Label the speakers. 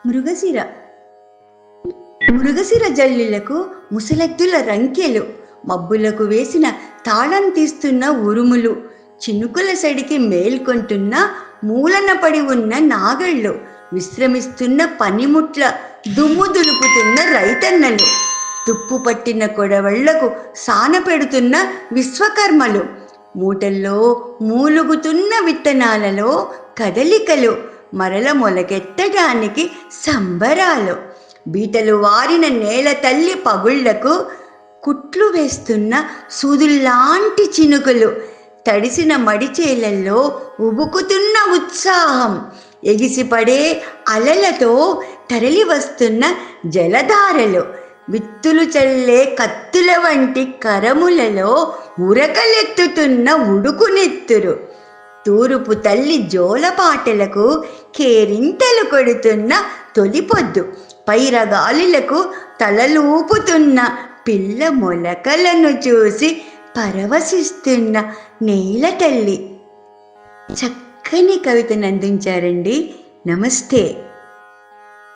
Speaker 1: మృగశిర మృగశిర జల్లులకు ముసలెద్దుల రంకెలు, మబ్బులకు వేసిన తాళం తీస్తున్న ఉరుములు, చినుకుల సడికి మేల్కొంటున్న మూలన పడి ఉన్న నాగళ్ళు, విశ్రమిస్తున్న పనిముట్ల దుమ్ము దులుపుతున్న రైతన్నలు, తుప్పు పట్టిన కొడవళ్లకు సాన పెడుతున్న విశ్వకర్మలు, మూటల్లో మూలుగుతున్న విత్తనాలలో కదలికలు, మరల మొలకెత్తడానికి సంబరాలు, బీటలు వారిన నేల తల్లి పగుళ్లకు కుట్లు వేస్తున్న సూదుల్లాంటి చినుకులు, తడిసిన మడిచేలల్లో ఉబుకుతున్న ఉత్సాహం, ఎగిసిపడే అలలతో తరలి వస్తున్న జలధారలు, విత్తులు చల్లే కత్తుల వంటి కరములలో ఉరకలెత్తుతున్న ఉడుకునెత్తురు, తూరుపు తల్లి జోలపాటలకు కేరింతలు కొడుతున్న తొలిపొద్దు, పైరగాలులకు తలలూపుతున్న పిల్ల మొలకలను చూసి పరవశిస్తున్న నేల తల్లి. చక్కని కవితను అందించారండి. నమస్తే.